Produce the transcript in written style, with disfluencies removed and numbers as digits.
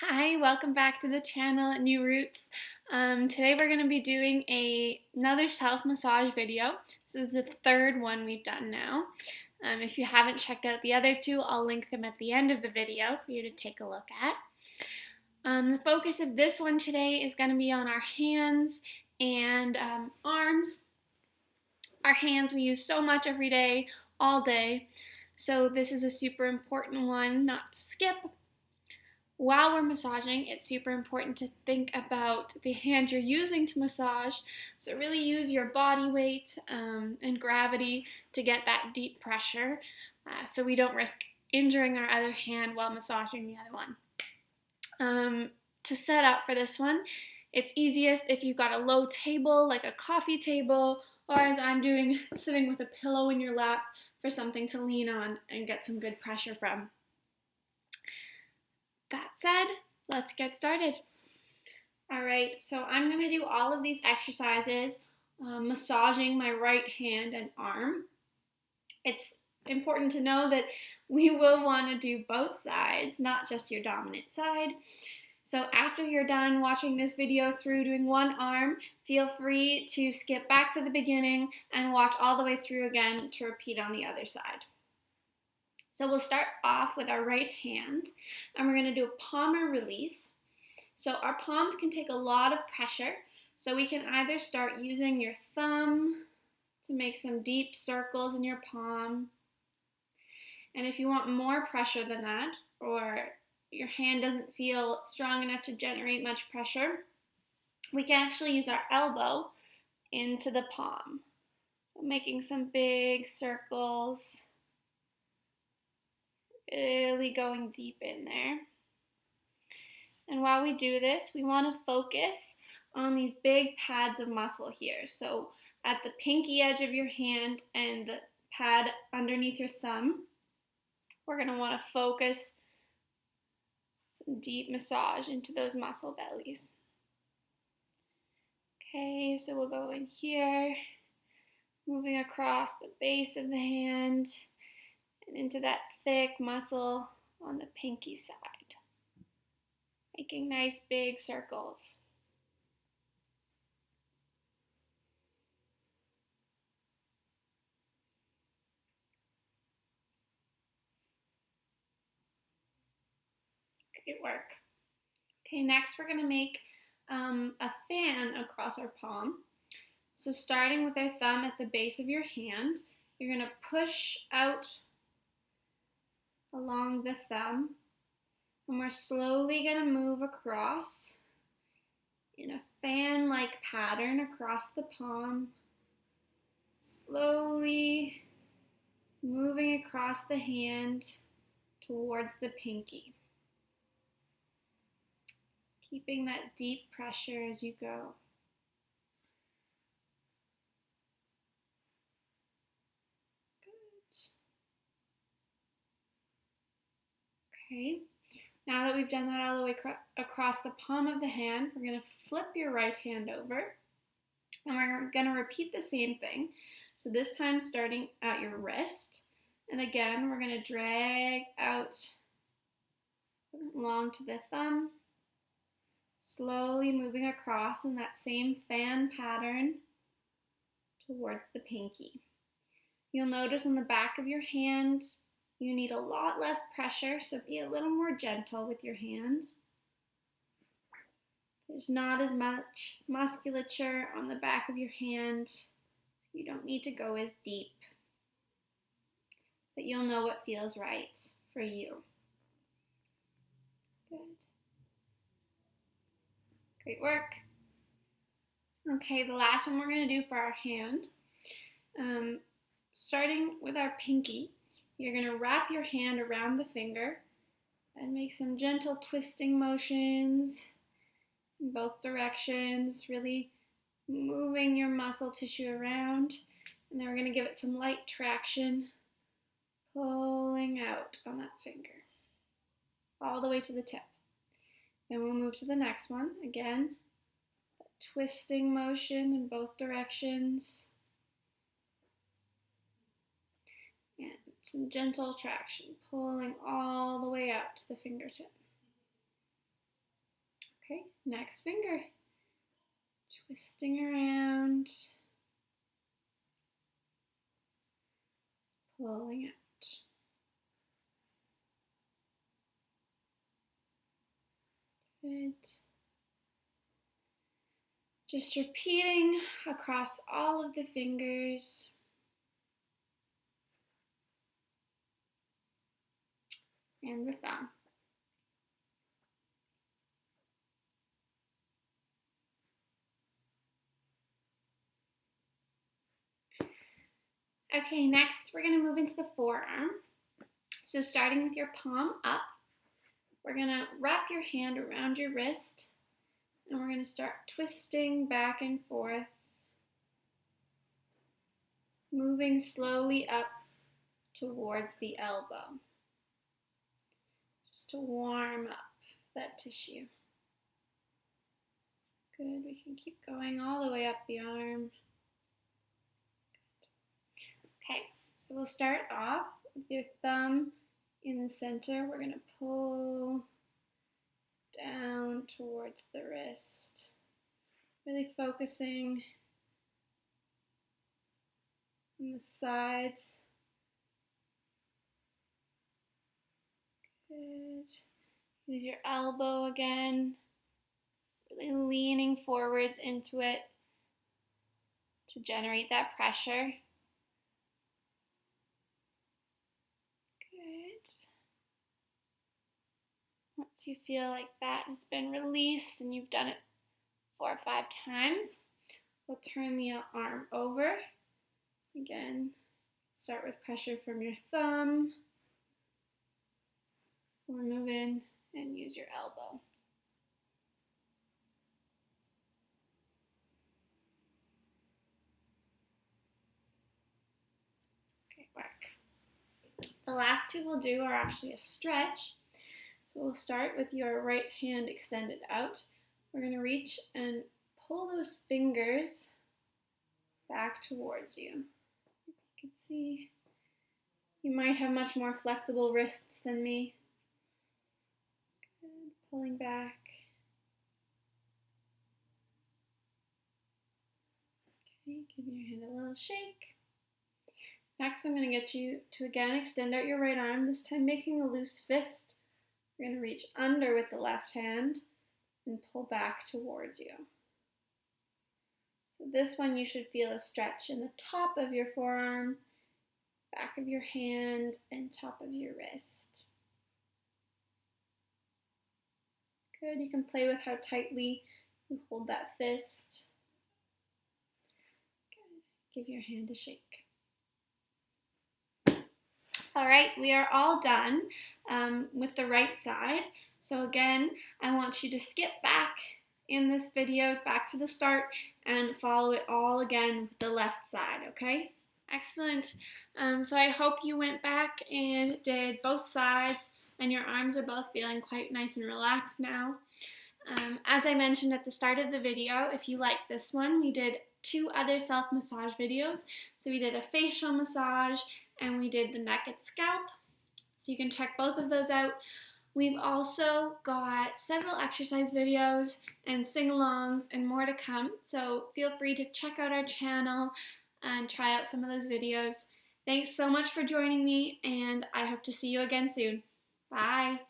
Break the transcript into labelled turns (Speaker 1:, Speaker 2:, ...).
Speaker 1: Hi, welcome back to the channel at New Roots. Today we're going to be doing another self-massage video. This is the third one we've done now. If you haven't checked out the other two, I'll link them at the end of the video for you to take a look at. The focus of this one today is going to be on our hands and arms. Our hands we use so much every day, all day, so this is a super important one not to skip. While we're massaging, it's super important to think about the hand you're using to massage. So really use your body weight and gravity to get that deep pressure so we don't risk injuring our other hand while massaging the other one. To set up for this one, it's easiest if you've got a low table, like a coffee table, or as I'm doing, sitting with a pillow in your lap for something to lean on and get some good pressure from. That said, let's get started. All right, so I'm going to do all of these exercises, massaging my right hand and arm. It's important to know that we will want to do both sides, not just your dominant side. So after you're done watching this video through doing one arm, feel free to skip back to the beginning and watch all the way through again to repeat on the other side. So we'll start off with our right hand, and we're going to do a palmar release. So our palms can take a lot of pressure, so we can either start using your thumb to make some deep circles in your palm. And if you want more pressure than that, or your hand doesn't feel strong enough to generate much pressure, we can actually use our elbow into the palm. So making some big circles, really going deep in there. And while we do this, we want to focus on these big pads of muscle here. So at the pinky edge of your hand and the pad underneath your thumb, we're going to want to focus some deep massage into those muscle bellies. Okay, so we'll go in here, moving across the base of the hand and into that thick muscle on the pinky side, making nice big circles. Great work. Okay, next we're going to make a fan across our palm. So starting with our thumb at the base of your hand, you're going to push out along the thumb, and we're slowly going to move across in a fan-like pattern across the palm, slowly moving across the hand towards the pinky. Keeping that deep pressure as you go. Good. Okay, now that we've done that all the way across the palm of the hand, we're going to flip your right hand over, and we're going to repeat the same thing. So this time starting at your wrist, and again we're going to drag out along to the thumb, slowly moving across in that same fan pattern towards the pinky. You'll notice on the back of your hand, you need a lot less pressure, so be a little more gentle with your hands. There's not as much musculature on the back of your hand. You don't need to go as deep, but you'll know what feels right for you. Good. Great work. Okay, the last one we're going to do for our hand, starting with our pinky, you're going to wrap your hand around the finger and make some gentle twisting motions in both directions, really moving your muscle tissue around. And then we're going to give it some light traction, pulling out on that finger, all the way to the tip. Then we'll move to the next one. Again, a twisting motion in both directions. And some gentle traction, pulling all the way out to the fingertip. Next finger. Twisting around. Pulling out. Good. Just repeating across all of the fingers. And the thumb. Okay, next we're going to move into the forearm. So starting with your palm up, we're going to wrap your hand around your wrist and we're going to start twisting back and forth, moving slowly up towards the elbow, just to warm up that tissue. Good, we can keep going all the way up the arm. Okay, so we'll start off with your thumb in the center. We're going to pull down towards the wrist, really focusing on the sides. Good. Use your elbow again, really leaning forwards into it to generate that pressure. Once you feel like that has been released and you've done it 4 or 5 times, we'll turn the arm over. Again, start with pressure from your thumb. Or move in and use your elbow. Okay, work. The last 2 we'll do are actually a stretch. So we'll start with your right hand extended out. We're going to reach and pull those fingers back towards you. You can see you might have much more flexible wrists than me. Good. Pulling back. Okay, give your hand a little shake. Next, I'm going to get you to again extend out your right arm, this time making a loose fist. We're going to reach under with the left hand and pull back towards you. So this one you should feel a stretch in the top of your forearm, back of your hand, and top of your wrist. Good, you can play with how tightly you hold that fist. Good. Give your hand a shake. All right, we are all done with the right side. So again, I want you to skip back in this video, back to the start, and follow it all again with the left side, okay? Excellent. So I hope you went back and did both sides, and your arms are both feeling quite nice and relaxed now. As I mentioned at the start of the video, if you like this one, we did 2 other self-massage videos. So we did a facial massage and we did the neck and scalp. So you can check both of those out. We've also got several exercise videos and sing-alongs and more to come. So feel free to check out our channel and try out some of those videos. Thanks so much for joining me, and I hope to see you again soon. Bye.